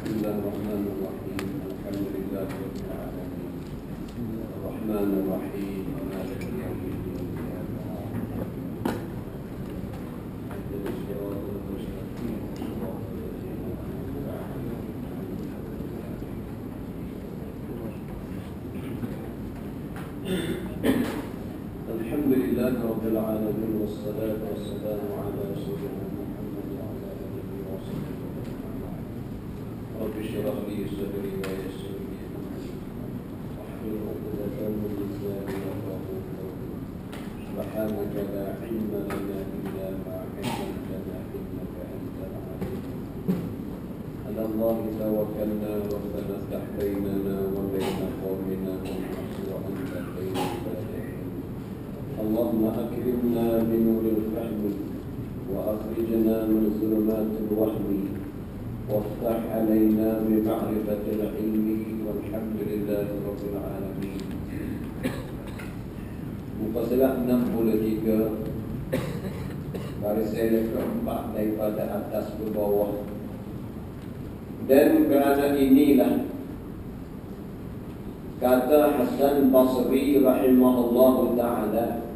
Bismillahirrahmanirrahim. Alhamdulillahirabbil alamin. Arrahmanirrahim. Maliki yaumiddin. Alhamdulillahirabbil alamin wassalatu wassalamu ala rasulina Muhammad wa ala alihi wa sahbihi. Rabbi shrah li sadri wa yassir li amri wahlul 'uqdatam min lisani yafqahu qawli. Subhanaka la ilma lana illa ma 'allamtana innaka antal 'alim. 'Ala Allahi tawakkalna rabbana iftah bainana wa baina qawmina wa anta khairul fatihin. Allahumma akrimna min nuril fahmi wa akhrijna min zulumatil wahmi waftah alaina bi ma'rifatil ilmi walhamdulillahi rabbil alamin. Muka surat 63 baris yang keempat daripada atas ke bawah. Dan kerana inilah kata Hasan Basri rahimahullahu ta'ala.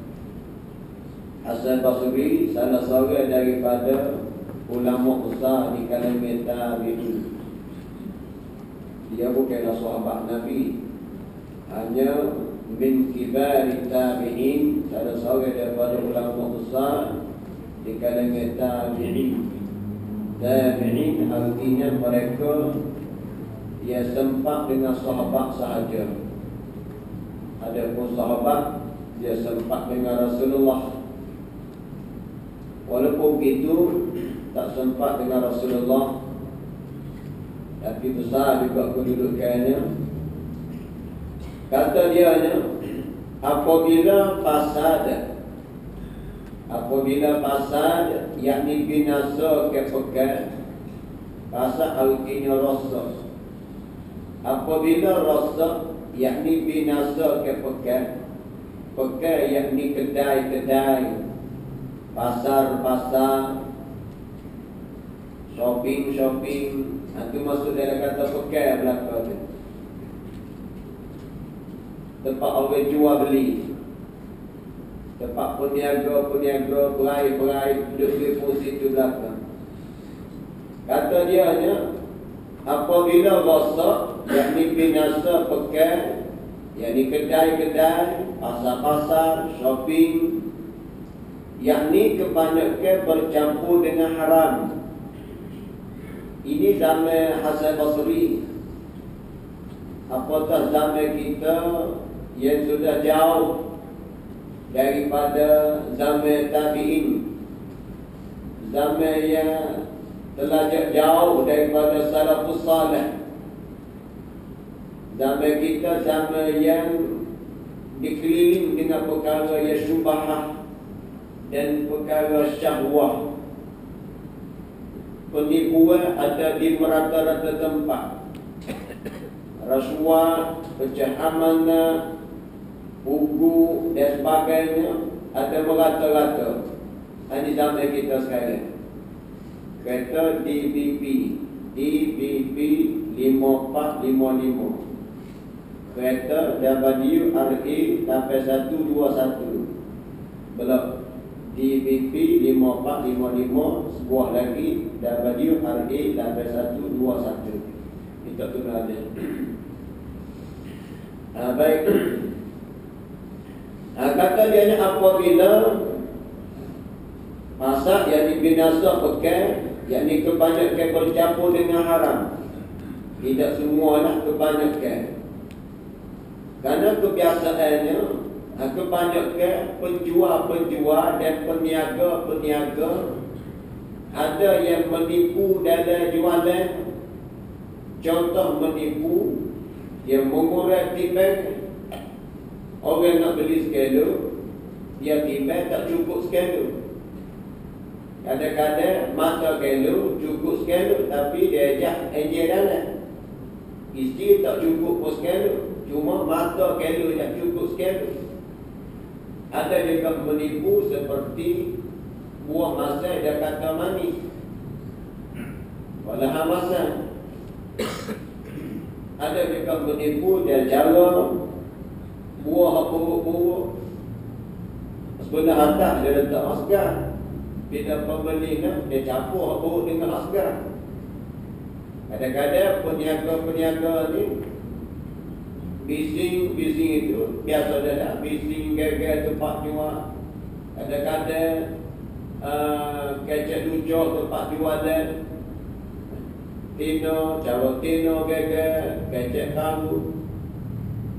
Hasan Basri salah seorang daripada ulama besar di kalangan tabi'in. Dia bukanlah sahabat Nabi, hanya min kibari tabi'in, salah seorang daripada ulama besar di kalangan tabi'in. Tabi'in artinya mereka dia sempat dengan sahabat sahaja. Adapun sahabat dia sempat dengan Rasulullah. Walaupun begitu tak sempat dengan Rasulullah, tapi besar juga kedudukannya. Kata dia apabila fasad yakni binasa kepekat, fasad artinya rosak. Apabila rosak yakni binasa kepekat, pekat yakni kedai-kedai, pasar-pasar, shopping-shopping, itu maksud dalam kata pekat belakang. Tempat orang jual beli, tempat peniaga, perai-perai duduk di posisi itu belakang. Kata dia apabila rosak yakni binasa pekat, yakni kedai-kedai, pasar-pasar, shopping, yakni kebanyakan bercampur dengan haram. Ini zaman Hasan Basri. Apatah zaman kita yang sudah jauh daripada zaman tabi'in, zaman yang telah jauh daripada salafus salih. Zaman kita zaman yang dikelilingi dengan perkara yang syubhah dan perkara syahwah. Penipuan ada di merata-rata tempat. Rasuah, pecah amanah, buku dan sebagainya ada merata-rata. Ini zaman kita sekarang. Kereta DBP 5455, kereta WRA 8121, belum DBP 5455, sebuah lagi WRA 8121. Kita tunggu ada. Baik. Kata dia apabila masa yang binasa pekat, yakni kebanyakan bercampur dengan haram. Tidak semualah kebanyakan. Kerana kebiasaannya kebanyakan penjual-penjual dan peniaga-peniaga ada yang menipu dalam jualan. Contoh menipu, dia mengurai timbangan. Orang nak beli sekilo, dia timbang tak cukup sekilo. Kadang-kadang mata kilo cukup sekilo, tapi dia ajak enjil dalam. Isi tak cukup pun sekilo, cuma mata kilo tak cukup sekilo. Ada juga menipu seperti buah masa dia kata manis, walaupun masa Ada juga menipu dia cara buah buruk-buruk. Sebenarnya harta dia letak asgar. Bila pembeli dia campur buruk dengan asgar. Kadang-kadang peniaga-peniaga ni bising itu biasa dah bising gagal tempat jual. Kadang-kadang kecek lucuh tempat jualan. Cara tino gagal, kecek kalu.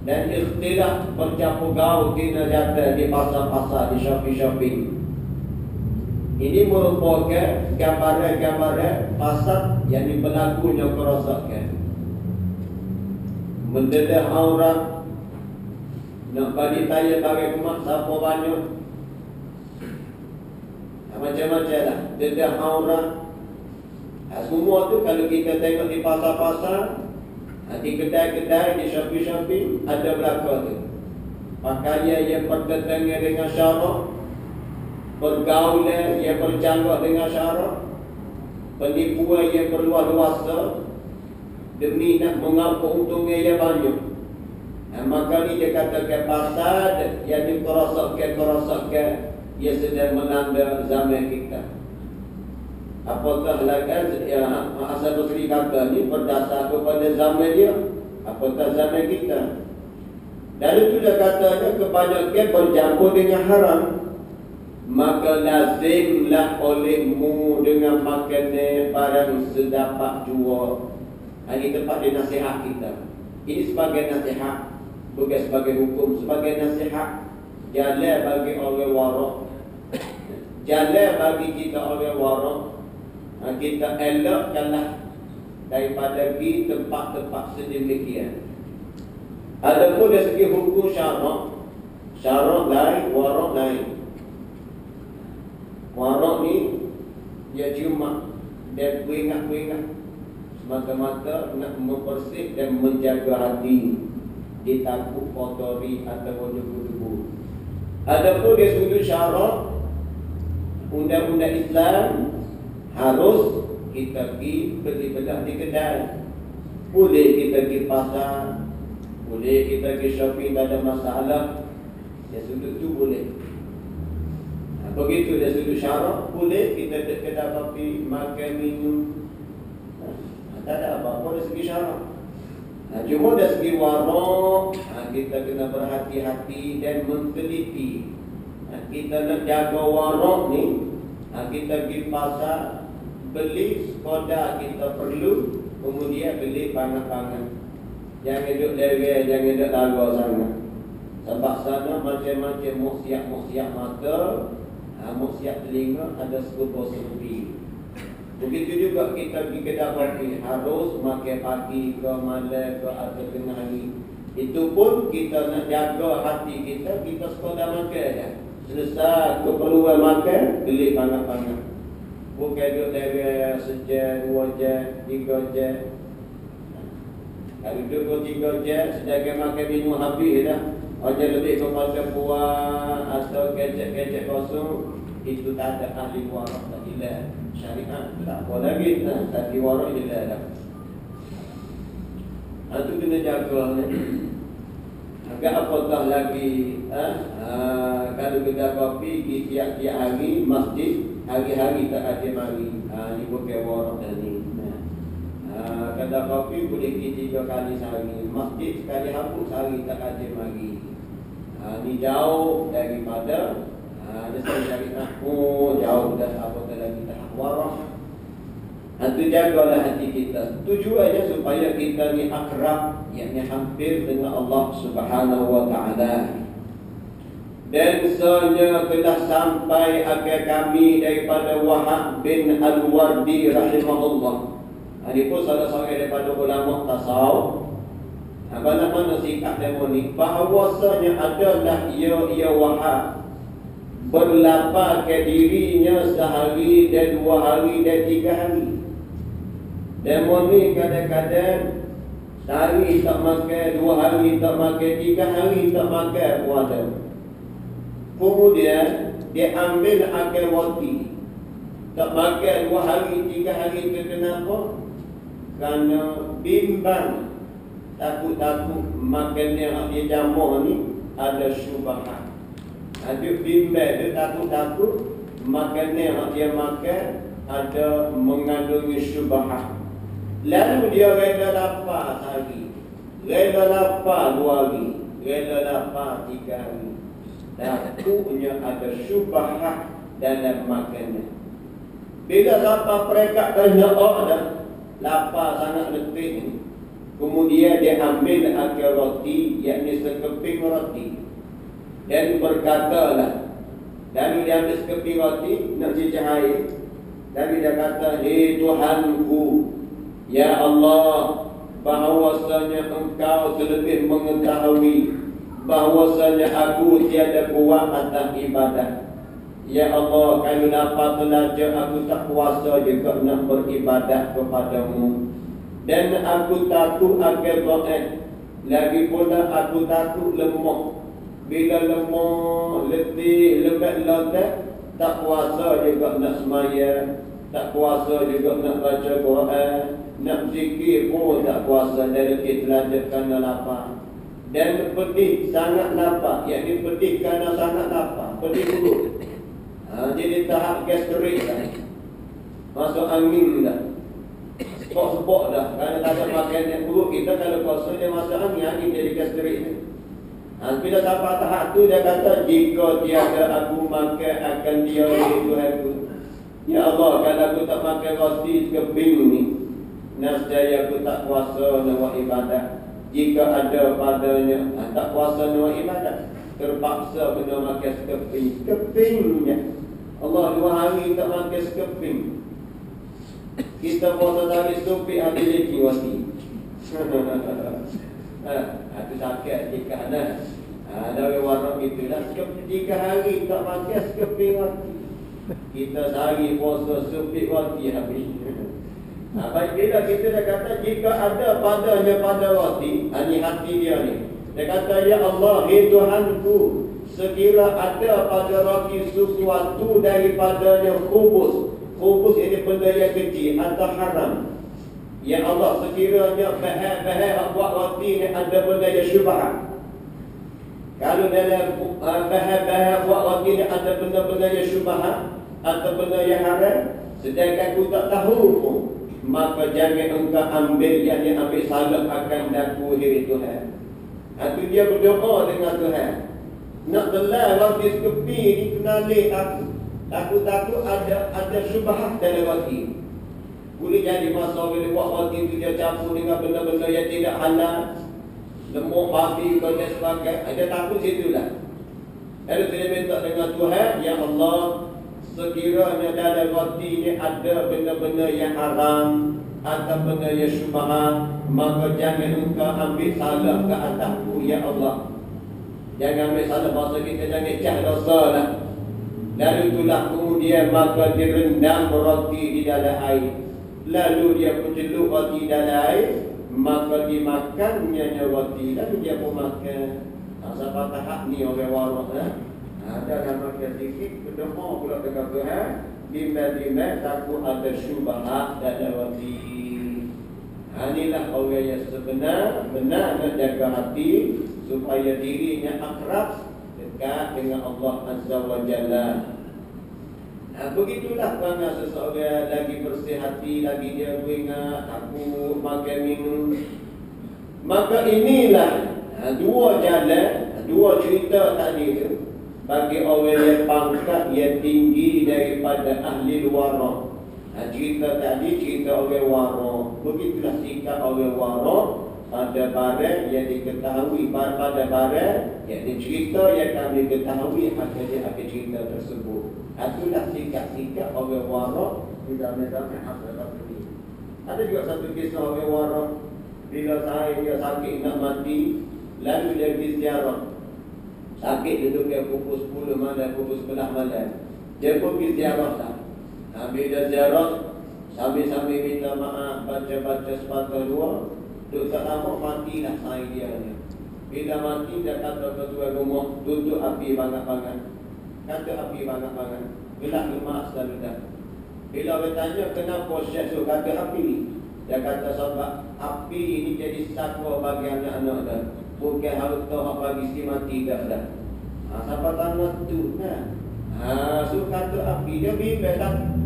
Dan ikhtilaf bercampur gaul tina jata di pasar-pasar, di shopping-shopping. Ini merupakan gambaran-gambaran pasar yang berlakunya kerosakan. Mendedah aurat, nak bagi tanya bagi kemak siapa banyak. Macam-macam lah, dedah aurat. Semua tu kalau kita tengok di pasar-pasar, di kedai-kedai, di shopping-shopping, ada belakang tu. Pakaian yang bertentangan dengan syarak, pergaulan yang bercanggah dengan syarak, penipuan yang berluas-luasa demi nak mengampu untungnya yang banyak. Maka ni dia katakan pasal yang dikerosakkan ia sedang melanda zaman kita. Apakah lagi Hasan Basri kata ni berdasar kepada zaman dia, apakah zaman kita? Dan itu dia katanya kebanyakan bercampur dengan haram. Maka lazimlah olehmu dengan makanan barang sedapat jua. Ini tempat dia nasihat kita. Ini sebagai nasihat, bukan sebagai hukum, sebagai nasihat. Jalan bagi orang warak, jalan bagi kita orang warak. Kita elakkanlah daripada pergi tempat-tempat sedemikian. Adapun dari segi hukum syarak lain, warak lain. Warak ni dia cuma dia peringat-peringat semata-mata nak membersih dan menjaga hati, ditakut kotori atau debu-debu. Adapun dari sudut syarak, undang-undang Islam, harus kita pergi beli bedah di kedai. Boleh kita pergi pasar, boleh kita pergi shopping, tak ada masalah. Dari sudut tu boleh. Begitu dari sudut syarak, boleh kita ke kedai kopi, makan, minum. Tak ada apa-apa dari segi syarak. Cuma dari segi warak, kita kena berhati-hati dan menteliti. Kita nak jaga warak ni, kita pergi pasar, beli sekadar kita perlu, kemudian beli panah-panah. Jangan duduk lewat, jangan duduk lagu sangat. Sebab sana macam-macam muksiat mata, muksiat telinga, ada sekubur serupi. Begitu juga kita pergi kedai kopi, harus makan pagi ke malam ke atau tengah hari. Itu pun kita nak jaga hati kita sekadar makan je. Selesai keperluan makan, beli panah-panah. Bukan duduk lewat sejam, 2 jam, 3 jam. Kalau duduk 3 jam, sedangkan makan minum habis dah. Ajar lebih kepada buah atau kecek-kecek kosong, itu tak ada ahli warak, tak hilang. Syariat tak apa lagi, ahli warak hilang dah. Itu kena jaga. Agak apatah lagi kalau kita kopi di tiap-tiap hari masjid, hari-hari tak ada mari. Ini bukan warak dah ni. Kedai kopi boleh pergi 3 kali sehari, masjid sekali hapus sehari tak ada mari. Ini jauh daripada saya cari jauh dah apatah lagi tahap warak. Itu jagalah hati kita. Tujuannya supaya kita ni akrab, yakni hampir dengan Allah Subhanahu wa taala. Dan sebenarnya telah sampai akhir kami daripada Wahab bin Al-Wardi rahimahullah. Ini pun salah seorang daripada ulama tasawuf. Mana-mana sikap demo ni, bahawasanya adalah ia Wahab berlapar ke dirinya sehari dan 2 hari dan 3 hari. Demo ni kadang-kadang sehari tak makan, 2 hari tak makan, 3 hari tak makan puasa. Kemudian dia ambil akal roti, tak makan 2 hari, 3 hari. Kenapa? kerana bimbang, takut-takut makan yang dia jamuh ni ada syubhat. Ada bimbang, dia takut-takut makan yang dia makan ada mengandungi syubhat. Lalu dia rela lapar sehari, rela lapar 2 hari, rela lapar 3 hari. Takutnya ada syubhat dalam makannya. Bila sampai perekat tanya dah lapar sangat letih ni, kemudian dia ambil akar roti, yakni sekeping roti, dan berkatalah, lalu dia ambil sekeping roti nak cicah air, lalu dia kata, hei Tuhanku, ya Allah, bahawasanya Engkau lebih mengetahui bahwasanya aku tiada kuat atas ibadah. Ya Allah, kalau dapat belajar aku tak kuasa juga nak beribadah kepadamu. Dan aku takut akan doa. Lagi pula aku takut lemah. Bila lemah, letih, lebat-lebat, tak kuasa juga nak semaya, tak kuasa juga nak baca Quran, nak zikir pun tak kuasa dari kita kerana lapar. Dan pedih sangat lapar, yakni pedih kerana sangat lapar, pedih dulu. Jadi tahap gastrik dah, masuk angin dah, sepok-sepok dah, kerana tak ada makan yang buruk. Kita kalau puasa dia masuk angin jadi gastrik ni. Bila sampai tahap tu dia kata, jika tiada aku makan akan dia Tuhanku. Ya Allah, kalau aku tak makan roti sekeping ni, nescaya aku tak kuasa nak buat ibadah. Jika ada padanya tak kuasa nak buat ibadah, terpaksa kena makan sekepingnya. Allah 2 hari tak makan sekeping. Kita puasa tadi stupid habis lagi roti. Itu sakit jika dari warna itulah 3 hari tak makan sekeping roti. Kita sehari puasa stupid roti habis. Baiklah, kita dah kata jika ada padanya pada roti, ini hati dia ni. Dia kata, ya Allah, hei Tuhanku, sekira ada pada roti sesuatu daripadanya khubus. Khubus ini benda yang kecil atau haram. Ya Allah, sekiranya bahan-bahan buat roti ni ada benda yang syubhat. Kalau dalam bahan-bahan buat roti ni ada benda-benda yang syubhat atau benda yang haram, sedangkan aku tak tahu pun, maka jangan engkau ambil yang dia ambil salah akan daku diri Tuhan. Itu dia berdoa dengan Tuhan. Nak telah roti sekepi ni kenali aku. Aku takut ada syubhat dalam roti. Boleh jadi masa bila buat roti tu dia campur dengan benda-benda yang tidak halal, lemuk babi dan sebagainya. Dia takut situlah. Lalu saya minta dengan Tuhan, ya Allah, sekiranya dalam roti ni ada benda-benda yang haram atau benda yang syubhat, maka jangan engkau ambil salah ke atasku, ya Allah. Jangan ambil salah, masa kita jangan cah dosa lah. Lalu itulah kemudian maka direndam roti di dalam air. Lalu dia penceluk roti dalam air, maka dimakannya roti. Lalu dia pun makan. Sampai tahap ni orang warak ada yang makan sikit, berdoa pula dengan Tuhan, bimbang-bimbang takut ada syubhat dalam roti. Inilah orang yang sebenar, benar nak jaga hati supaya dirinya akrab dekat dengan Allah Azza wa Jalla. Begitulah kerana seseorang lagi bersih hati, lagi dia ingat aku makan minum. Maka inilah 2 jalan, 2 cerita tadi tu bagi orang yang pangkat yang tinggi daripada ahli wara. Cerita tadi cerita orang wara. Begitulah sikap orang wara pada barang yang diketahui, pada barang yang cerita yang kami ketahui akhirnya cerita tersebut. Itulah sikap-sikap orang wara di dalam akhirat ini. Ada juga satu kisah orang wara, bila dia sakit nak mati, lalu dia pergi ziarah. Sakit duduk dia pukul 10 malam, pukul 11 malam. Dia pun pergi ziarah lah. Bila ziarah, sambil-sambil minta maaf, baca-baca sepatah 2, duduk tak lama matilah saing dia ni. Bila mati, dia kata ketua rumah, tutup api bangat-bangat. Kata api bangat-bangat. Gelap lemak selalu dah. Bila orang tanya kenapa Syekh tu kata api ni, Dia kata sebab api ini jadi sakwa bagi anak-anak dah. Bukan harta hak bagi si mati dah dah. Siapa tanah tu kan? So kata api dia bimbang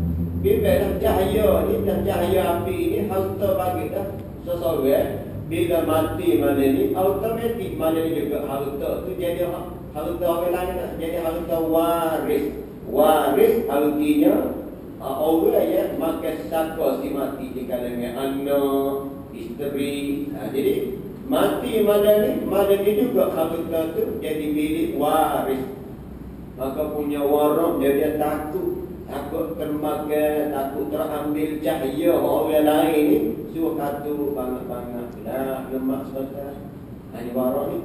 cahaya ni dan cahaya api ini harta bagi dah seseorang. Bila mati mana ni automatik mana ni juga harta tu jadi harta orang lain dah. Jadi harta waris. Waris artinya orang yang makan sakwa si mati di kalangan anak, isteri. Jadi mati mana ni juga harta tu jadi milik waris. Maka punya warak dia takut termakan, takut terambil cahaya orang lain ni. Suruh kata banyak-banyak lah lemak sebentar. Ini warak ni.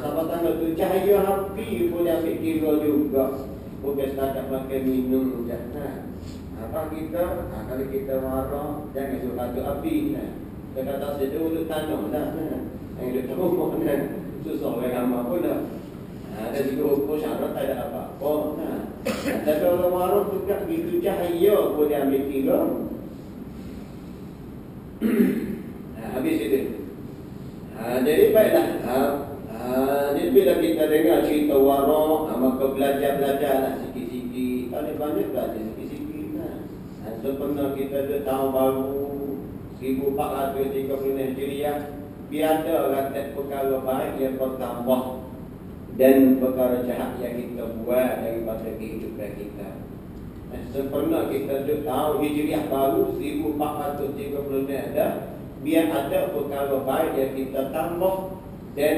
Sampai tanda tu cahaya api pun dia ambil kira juga. Bukan setakat makan minum je. Apa kita, kalau kita marah, jangan suruh kata api. Dia kata saya duduk tanam lah. Yang duduk rumah kan. Susah orang ramah pun lah. Dan juga hukum syarat tak ada apa-apa. Tapi orang marah juga begitu cahaya pun dia ambil kira. Habis itu. Jadi baiklah. Jadi bila kita dengar cerita warak, maka belajar-belajarlah sikit-sikit. Banyak belajar sikit-sikit. Sempena kita ada tahun baru 1430 Hijriah, biada kata perkara baik yang bertambah dan perkara jahat yang kita buat daripada kehidupan kita. Sempena kita ada tahun Hijriah baru 1430 ada, biar ada perkara baik yang kita tambah dan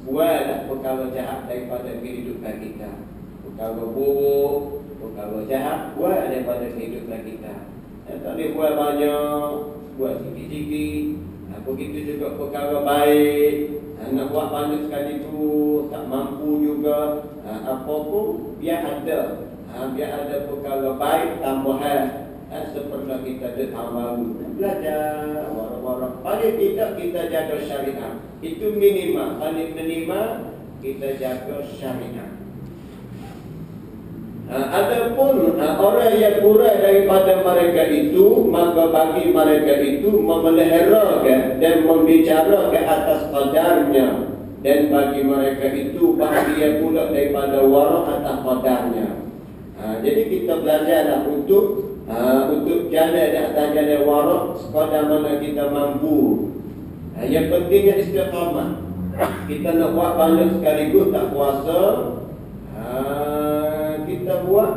buatlah perkara jahat daripada kehidupan kita. Perkara buruk, perkara jahat, buat daripada kehidupan kita. Tak boleh buat banyak, buat sikit-sikit. Begitu juga perkara baik. Nak buat banyak sekali tu tak mampu juga. Apa pun biar ada. Biar ada perkara baik tambahan. Seperti kita ada tahun baru, belajar warak-warak. Paling tidak kita jaga syariat. Itu minimal. Paling minimal kita jaga syariat. Adapun orang yang kurang daripada mereka itu, maka bagi mereka itu memeliharakan dan membicara ke atas qadarnya, dan bagi mereka itu bahagia pula daripada warak atas qadarnya. Jadi kita belajarlah untuk jalan di atas jalan warak sekadar mana kita mampu. Yang pentingnya istiqamah. Kita nak buat banyak sekaligus tak puasa. Kita buat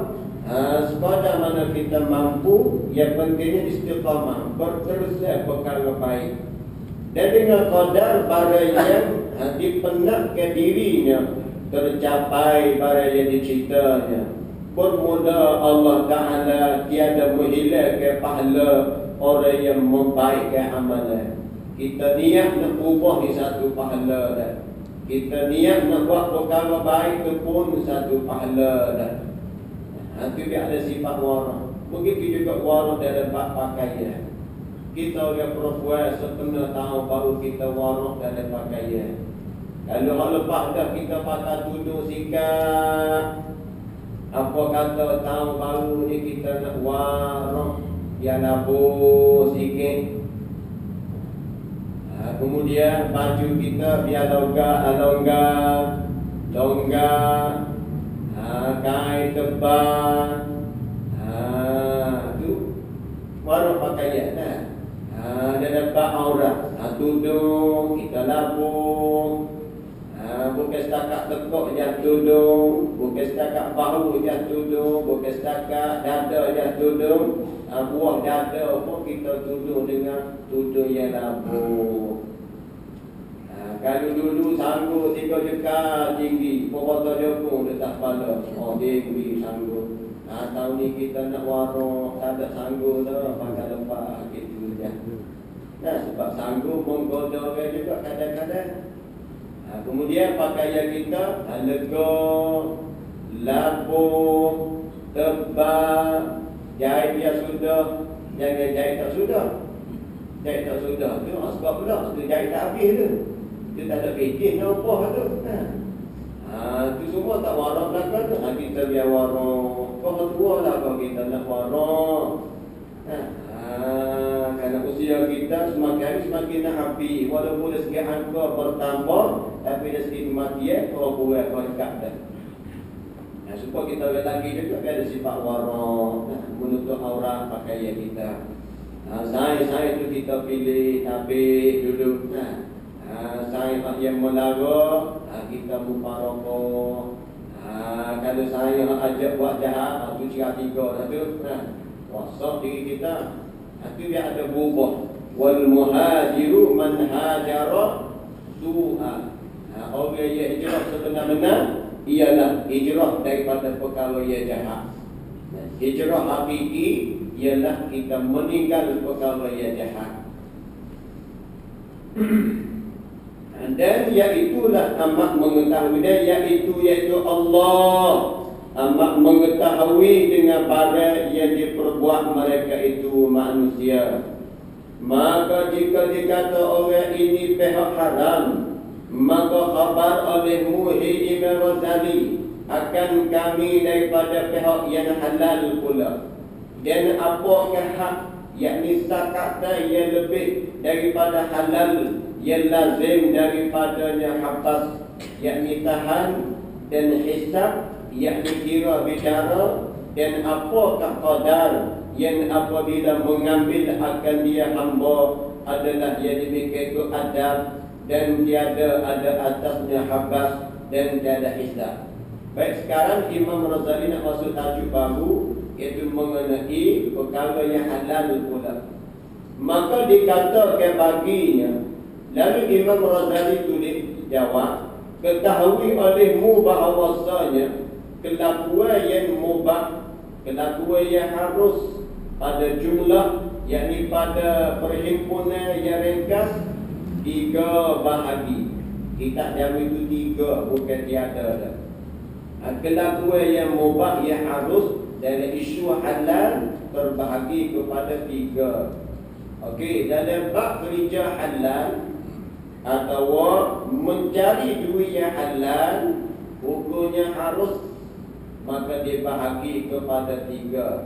sekadar mana kita mampu. Yang pentingnya istiqamah, berteruslah perkara baik. Dan dengan qadar barang yang dipenatkan dirinya tercapai barang yang diceritakan. Bermula Allah Ta'ala tiada menghilangkan pahala orang yang membaikkan amalan. Kita niat nak ubah ni satu pahala dah. Kita niat nak buat perkara baik tu pun satu pahala dah. Itu dia ada sifat warak. Begitu juga warak dalam bab pakaian. Kita orang perempuan setengah tahun baru kita warak dalam pakaian. Kalau hal lepas dah kita pakai tudung sikap. Apa kata tahun baru ni kita nak warak yang labur sikit. Kemudian baju kita biar longgar, kain tebal. Tu warak pakaian lah. Dia dapat aurat. Tudung kita labur. Bukan setakat tekuk je tudung, bukan setakat bahu je tudung, bukan setakat dada je tudung. Buah dada pun kita tudung dengan tudung yang labur. Kalau dulu sanggup 3 jengkal tinggi, pokok dia pun letak kepala. Tinggi sanggup. Tahun ni kita nak warak, tak ada sanggup dah, pakai lepas gitu je. Sebab sanggup menggoda juga kadang-kadang. Kemudian pakaian kita lega, labur, tebal, jahit dia sudah, jangan jahit tak sudah. Jahit tak sudah tu sebab pula tu jahit tak habis tu. Dia tak ada pijin apa tu. Tu semua tak warak belakang tu. Kita biar warak. Kau tua lah kalau kita nak warak. usia kita semakin hari semakin nak api. Walaupun dari segi angka bertambah, tapi dari segi kematian kau buat kau dekat dah. Supaya kita lihat lagi juga ada sifat warna, menutup aurat pakaian kita. Saya itu kita pilih tapi dulu. Saya yang melaga, kita muparoko. Kalau saya ajak buat jahat, itu cakap tiga tu. Wasaf diri kita. Itu dia ada berubah. Wal muhajiru man hajara su'a. Orang yang hijrah sebenar-benar ialah hijrah daripada perkara yang jahat. Hijrah hakiki ialah kita meninggal perkara yang jahat. Dan iaitulah amat mengetahui dia, iaitu Allah amat mengetahui dengan barang yang diperbuat mereka itu manusia. Maka jika dikata orang ini pihak haram, maka khabar olehmu hai Imam Ghazali akan kami daripada pihak yang halal pula. Dan apakah hak, yakni sakata yang lebih daripada halal, yang lazim daripadanya habas, yakni tahan dan hisab, yakni kira bicara, dan apakah qadar yang apabila mengambil akan dia hamba adalah yang demikian itu adab dan tiada ada atasnya habas dan tiada hisab. Baik, sekarang Imam Ghazali nak masuk tajuk baru, iaitu mengenai perkara yang halal pula. Maka dikatakan baginya, lalu Imam Ghazali tulis jawab, ketahui olehmu bahawasanya kelakuan yang mubah, kelakuan yang harus pada jumlah, yakni pada perhimpunan yang ringkas, 3 bahagi. Kita jawab itu 3, bukan tiada dah. Kelakuan yang mubah yang harus dari isu halal terbahagi kepada 3. Okey, dalam bab kerja halal atau mencari duit yang halal, hukumnya harus, maka dibahagi kepada 3.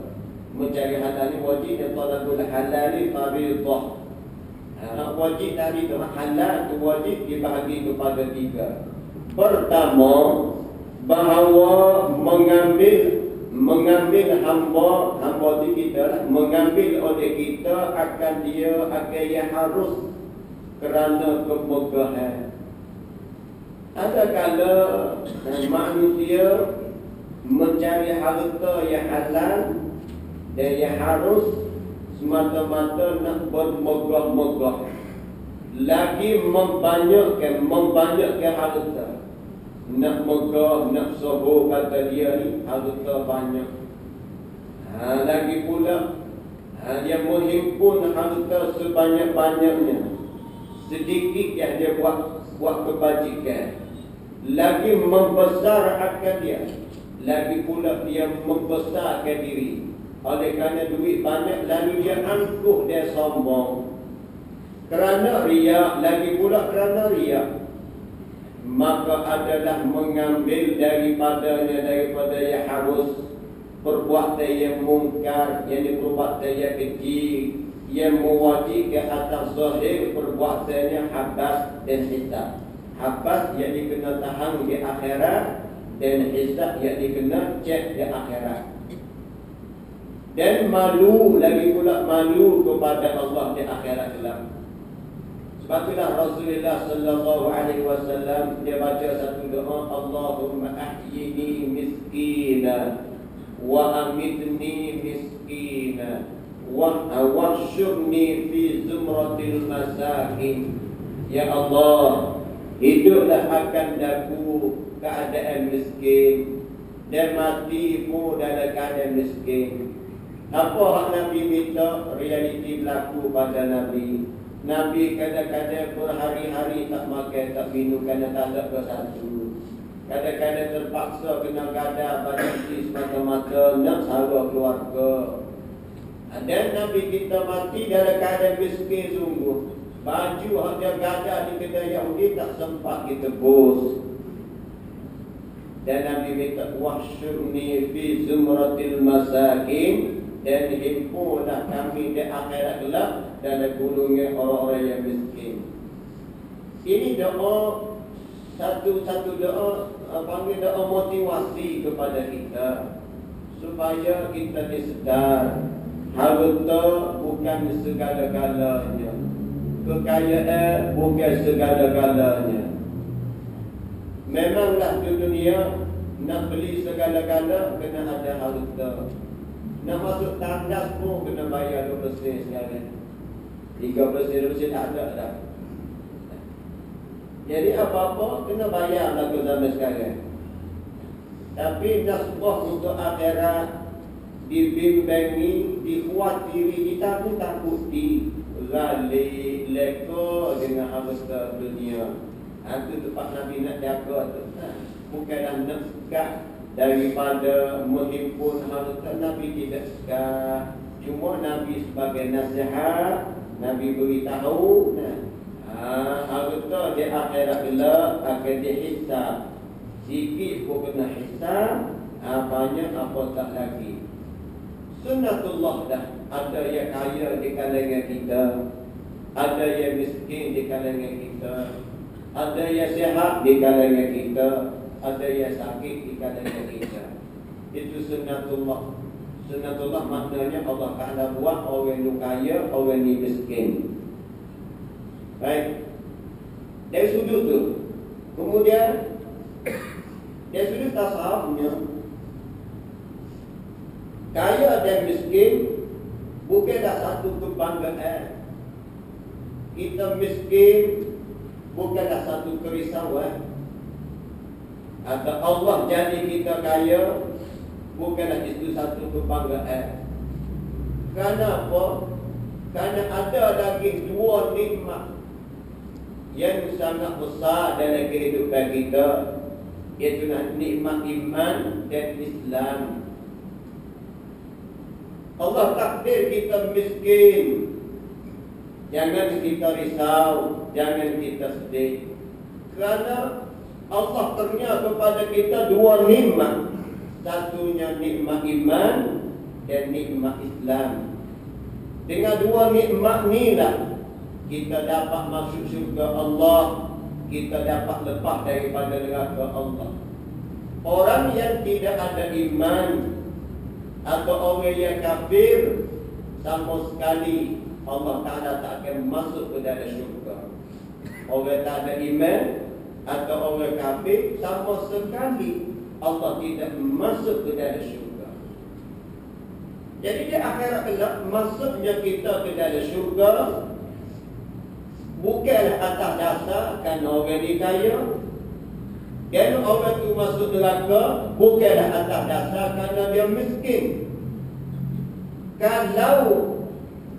Mencari halal ni wajib, dan talabul halal ni fardhah. Wajib dari halal itu wajib dibahagi kepada 3. Pertama, bahawa mengambil hamba di kita, mengambil oleh kita akan dia akan yang harus kerana kemegahan. Ada kala manusia mencari harta yang halal dan yang harus semata-mata nak bermegah-megah, lagi membanyakkan harta. Nak megah, nak soho, kata dia ni harta banyak. Lagi pula dia menghimpun harta sebanyak-banyaknya, sedikit yang dia buat kebajikan, lagi membesar akan dia, lagi pula dia membesarkan diri. Oleh kerana duit banyak, lalu dia angkuh, dia sombong kerana riak, lagi pula kerana riak. Maka adalah mengambil daripada yang harus, perbuatan yang mungkar, yang diperbuatan yang kecil, yang mewajibkan atas zahir perbuatannya habas dan hisab. Habas yang dikena tahan di akhirat, dan hisab yang dikena cek di akhirat. Dan malu, lagi pula malu kepada Allah di akhirat kelak. Sebab itulah Rasulullah sallallahu alaihi wasallam dia baca satu doa, Allahumma ahyini miskina wa amitni miskina wa wahsyurni fi zumratil masakin. Ya Allah, hiduplah akan daku keadaan miskin dan matimu dalam keadaan miskin. Apa hak Nabi minta, realiti berlaku pada Nabi. Nabi kadang-kadang berhari-hari tak makan, tak minum kerana tak ada bersatu. Kadang-kadang terpaksa kena gada pada diri semata-mata nak sara keluarga. Dan Nabi kita mati dalam keadaan miskin sungguh. Baju yang dia gada di kedai Yahudi tak sempat kita bos. Dan Nabi minta wahsyurni fi zumratil masakin, dan himpunlah kami di akhirat kelak dalam golongan orang-orang yang miskin. Ini doa satu doa, panggil doa motivasi kepada kita supaya kita disedar harta bukan segala-galanya, kekayaan bukan segala-galanya. Memanglah di dunia nak beli segala-gala kena ada harta, nak masuk tandas pun kena bayar 2% sekarang, 3% tak ada dah. Jadi apa-apa kena bayar lah ke zaman sekarang. Tapi nasbah untuk akhirat dibimbangi, dikhawatiri, kita pun takut diralik, leka dengan harta dunia. Itu tempat Nabi nak jaga tu. Bukanlah nak sekat daripada menghimpun harta. Nabi tidak sekat. Cuma Nabi sebagai nasihat, Nabi beritahu harta di akhirat kelak akan dihisab. Sikit pun kena hisab, banyak apa tak lagi. Sunnatullah dah. Ada yang kaya di kalangan kita, ada yang miskin di kalangan kita, ada yang sihat di kalangan kita, ada yang sakit di kalangan kita. Itu sunnatullah. Sunnatullah maknanya Allah Ta'ala buat orang yang kaya, orang yang miskin. Baik. Dari sudut tu. Kemudian dari sudut tasawufnya, kaya dan miskin bukanlah satu kebanggaan. Kita miskin bukanlah satu kerisauan. Atau Allah jadi kita kaya bukanlah itu satu kebanggaan. Kenapa? Kerana ada lagi dua nikmat yang sangat besar dalam kehidupan kita, iaitu nikmat iman dan Islam. Allah takdir kita miskin, jangan kita risau, jangan kita sedih, kerana Allah kurnia kepada kita dua nikmat. Satunya nikmat iman dan nikmat Islam. Dengan dua nikmat ni lah kita dapat masuk syurga Allah, kita dapat lepas daripada neraka Allah. Orang yang tidak ada iman atau orang yang kafir, sama sekali Allah Ta'ala tak akan masuk ke dalam syurga. Orang tak ada iman atau orang kafir, sama sekali Allah tidak masuk ke dalam syurga. Jadi di akhirat kelak, masuknya kita ke dalam syurga bukanlah atas dasar kerana orang ni kaya, dan orang tu masuk neraka bukanlah atas dasar kerana dia miskin. Kalau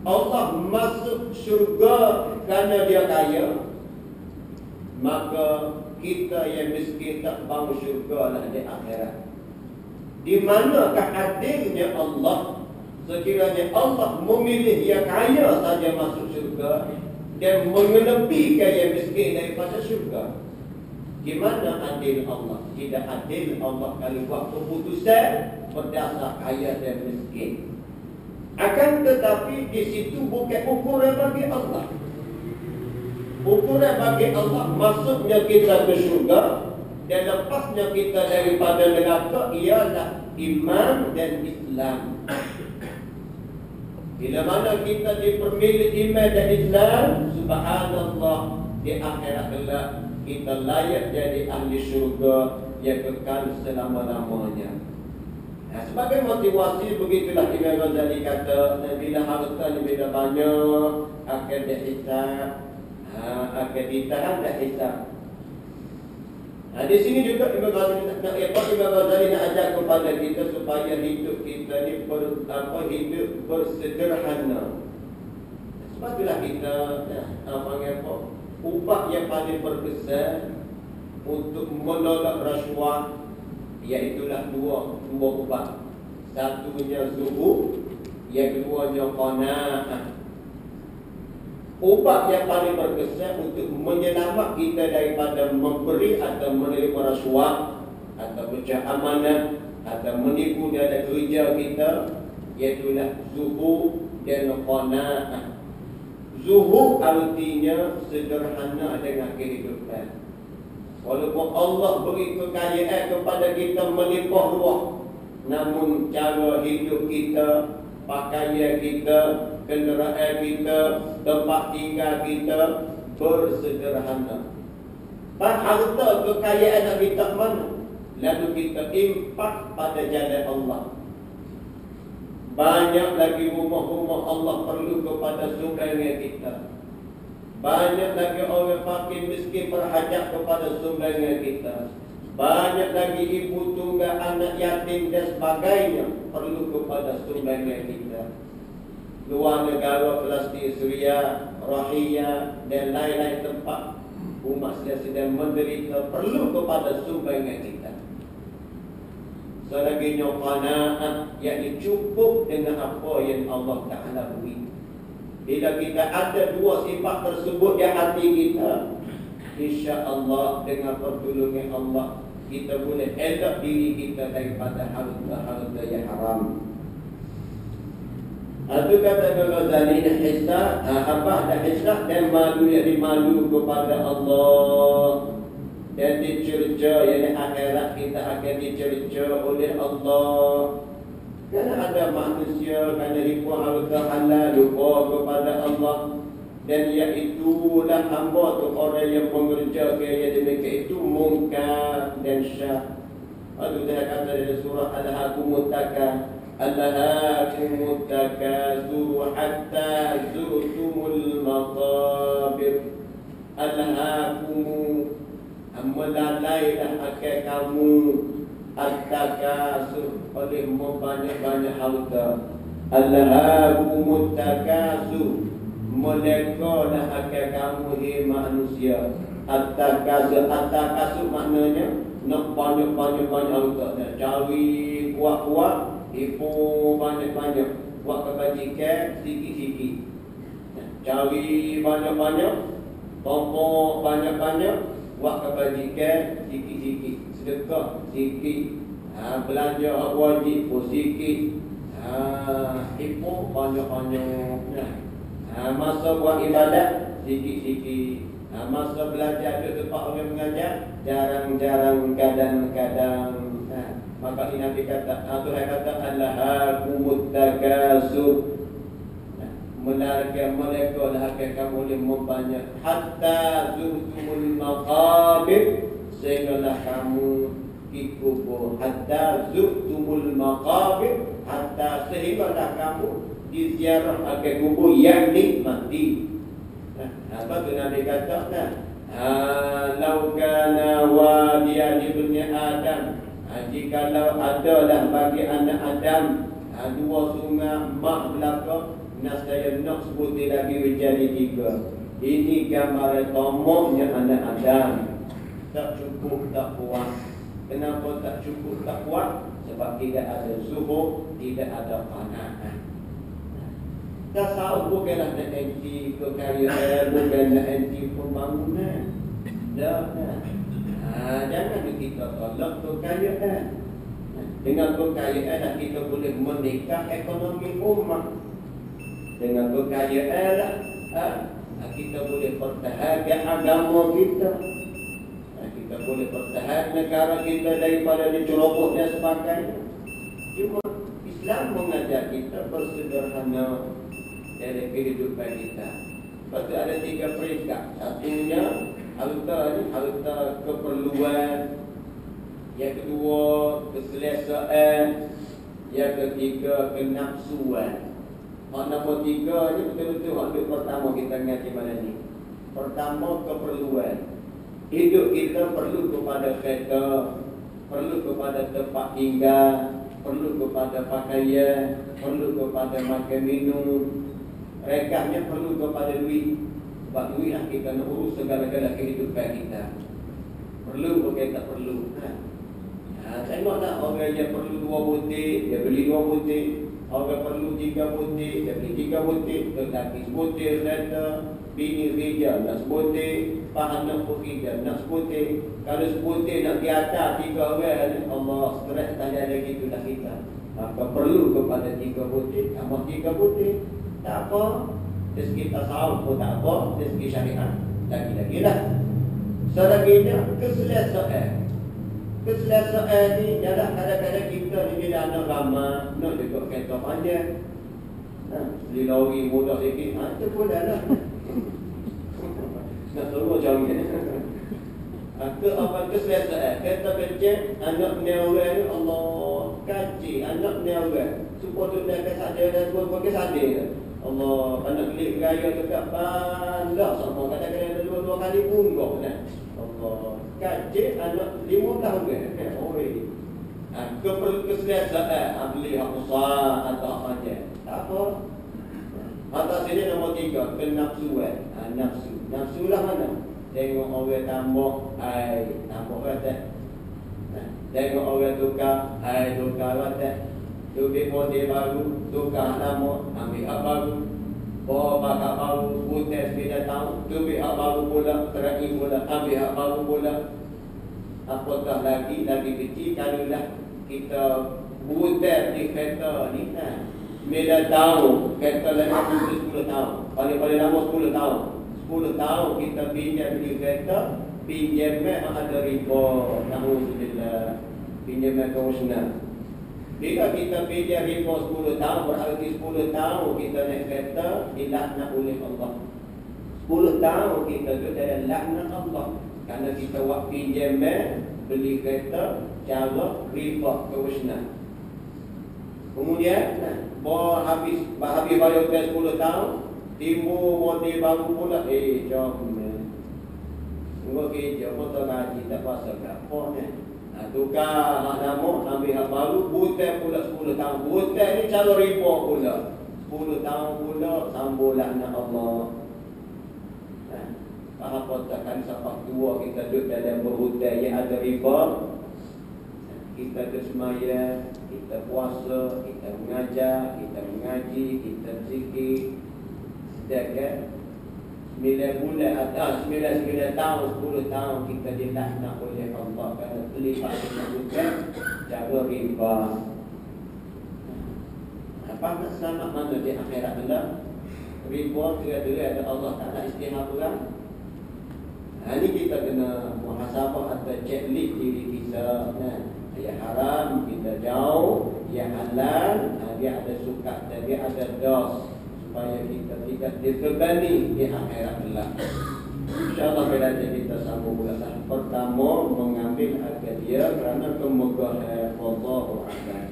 Allah masuk syurga kerana dia kaya, maka kita yang miskin tak bau syurga lah di akhirat. Di manakah adilnya Allah? Sekiranya Allah memilih yang kaya saja masuk syurga dan mengenepikan yang miskin daripada syurga, di mana adil Allah? Tidak adil Allah kalau buat keputusan berdasar kaya dan miskin. Akan tetapi di situ bukan ukuran bagi Allah. Ukuran bagi Allah masuknya kita ke syurga dan lepasnya kita daripada neraka ialah iman dan Islam. Bila mana kita dipermilih iman dan Islam, subhanallah, di akhirat kelak kita layak jadi ahli syurga yang kekal selama-lamanya. Sebagai motivasi, begitulah Imam Ghazali kata, bila harta lebih banyak akan dihisab, akan ditahan dan hisab. Di sini juga Imam Ghazali nak ajar kepada kita supaya hidup kita ni hidup bersederhana. Sebab itulah kita upah yang paling berkesan untuk menolak rasuah, iaitulah dua upah. Satunya zuhud, yang keduanya qanaah. Upah yang paling berkesan untuk menyelamat kita daripada memberi atau menerima rasuah atau pecah amanah atau menipu dalam kerja kita, Iaitulah zuhud dan qanaah. Zuhud artinya sederhana dengan kehidupan. Walaupun Allah beri kekayaan kepada kita melimpah ruah, namun cara hidup kita, pakaian kita, kenderaan kita, tempat tinggal kita bersederhana. Harta kekayaan nak minta mana? Lalu kita impak pada jalan Allah. Banyak lagi rumah-rumah Allah perlu kepada sumbangan kita. Banyak lagi orang fakir miskin berhajat kepada sumbangan kita. Banyak lagi ibu tunggal, anak yatim dan sebagainya perlu kepada sumbangan kita. Luar negara, Palestin, Syria, Rahia dan lain-lain tempat umat sedang menderita perlu kepada sumbangan kita. Selanjutnya qanaah, yakni cukup dengan apa yang Allah Ta'ala beri. Bila kita ada dua sifat tersebut di hati kita, insya-Allah dengan pertolongan Allah kita boleh elak diri kita daripada harta-harta yang haram. Itu kata Ghazali, hisab, apa ada hisab dan malu, yang malu kepada Allah. Dan dicerca, yang akhirat kita akan dicerca oleh Allah. Kerana ada manusia, kerana ribu harta halal, lupa kepada Allah. Dan iaitulah hamba tu orang yang mengerjakan yang demikian itu mungkar dan syah. Itu dah kata dalam surah Al-Hakumut Takasur, Al-Hakumut Takasur hatta zurtumul maqabir. Al-Hakumut, melalailah akan kamu at-takasur oleh membanyak-banyak harta. Alhaakumut takasur, melekalah akan kamu hai manusia. At-takasur, at-takasur maknanya nak banyak-banyak harta, nak cari kuat-kuat, ibu banyak-banyak, buat kebajikan sikit-sikit. Cari banyak-banyak, tombok banyak-banyak, buat kebajikan sikit-sikit, sedekah sikit, belanja hak wajib pun sikit, ibu banyak-banyak, masa buat ibadat sikit-sikit, masa belajar di tempat orang mengajar jarang-jarang, kadang-kadang. Maka ini Nabi kata, Tuhan kata Alhaakumut Takasur, melarga mereka lah akan kamu boleh membanyak hatta zurtumul maqabir, sehinggalah kamu dikubur. Hatta zurtumul maqabir, hatta sehinggalah kamu diziarah akan kubur yang nikmati. Apa tu Nabi kata kan? Lau kana wadiyan ibni Adam, jikalau adalah bagi anak Adam dua sungai mak belakang, nasaya nak sebut lagi menjadi tiga. Ini gambaran tomoknya anak Adam. Tak cukup, tak puas. Kenapa tak cukup, tak puas? Sebab tidak ada zuhud, tidak ada qanaah. Tasawuf bukanlah nak anti kekayaan, bukan nak anti pembangunan. Jangan kita tolak kekayaan. Dengan kekayaan kita boleh menikah ekonomi umat. Dengan kekayaan kita boleh pertahankan agama kita. Kita boleh pertahankan negara kita daripada diceroboh dan sebagainya. Cuma Islam mengajar kita bersederhana dalam kehidupan kita. Lepas tu ada 3 peringkat. Satunya harta keperluan. Yang kedua keselesaan. Yang ketiga kenafsuan. Nombor 3 ni betul-betul hak pertama kita ngaji malam ni. Pertama keperluan. Hidup kita perlu kepada kereta, perlu kepada tempat tinggal, perlu kepada pakaian, perlu kepada makan minum. Rekahnya perlu kepada duit. Sebab duit lah kita nak urus segala-gala kehidupan kita. Perlu bukan tak perlu. Tengoklah orang yang perlu 2 butik, dia beli 2 butik. Orang perlu 3 butik, dia beli 3 butik. Lelaki sebutik kereta, bini kerja nak sebutik, anak pun kerja nak sebutik. Kalau sebutik nak pergi atas 3 orang, Allah stres tanya lagi tu dah kita. Maka perlu kepada 3 butir. Tambah 3 butir, tak apa. Dari segi tasawuf pun tak apa. Dari segi syariat lagi-lagi lah. Selanjutnya keselesaan. Keselesaan ni adalah kadang-kadang kita ni bila anak ramai nak juga kereta panjang. Beli lori mudah sikit, itu pun dah lah. Nak tolong macam ni. Keselesaan. Kereta kecil, anak ni orang ni Allah kaji. Anak ni orang supaya tu dah kesadar dan buat kesadar. Allah, anak klik gaya dekat bandar sama. Kadang-kadang 2 kali punggok dah. Allah kaji anak 5 tahun ke. Keselesaan. Beli hak besar atau apa je. Tak apa. Atas sini nombor 3, kenafsuan. Nafsu lah mana? Tengok orang tambah air, tambah rata. Tengok orang tukar air, tukar rata. Tubik model baru, tukar lama, ambil hak baru. Bawa bakar baru, butet bila tahun. Tubik hak baru pula, terakhir pula, ambil hak baru pula. Apakah lagi kecil kalaulah kita butet di kereta ni. Bila tahu kereta lagi 10 tahun. Paling lama 10 tahun. 10 tahun kita pinjam di kereta, pinjamnya ada riba. Alhamdulillah. Pinjamnya kosna. Bila kita pinjam riba 10 tahun, berarti 10 tahun kita naik kereta dilaknat oleh Allah. 10 tahun kita ada laknat Allah. Kerana kita buat pinjamnya beli kereta cara riba kosna. Kemudian, habis bayar 10 tahun, timbul model baru pula. Jom. Tunggu kerja, motor gaji, tak pasal apa ni. Tukar hak nama, ambil hak baru, butet pula 10 tahun. Butet ni cara riba pula. 10 tahun pula, sambung laknat Allah. Apa takkan sampai tua kita duduk dalam berhutang yang ada riba. Kita bersemayam, kita puasa, kita mengajar, kita mengaji, kita berzikir. Sedangkan 9 bulan atas 9 tahun, 10 tahun kita dilaknat oleh Allah kerana terlibat dengan hutang cara riba. Apa nak selamat mana di akhirat anda? Riba kira-kira ada Allah Ta'ala istihar orang. Ini kita kena muhasabah atau checklist diri kita. Yang haram kita jauh, yang halal dia ada suka dan dia ada dos, supaya kita tidak terbebani di akhirat kelak. InsyaAllah bila kita sambung ulasan pertama mengambil harga dia kerana kemudahan wallahu a'lam.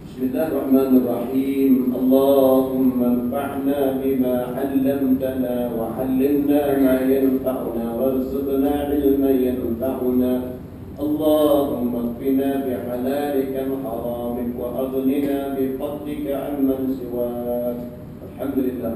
Bismillahirrahmanirrahim. Allahumma anfa'na bima 'allamtana wa 'allimna ma yanfa'una warzuqna 'ilman yanfa'una. اللهم اكفنا بحلالك عن حرامك وأغننا بفضلك عمن سواك. الحمد لله.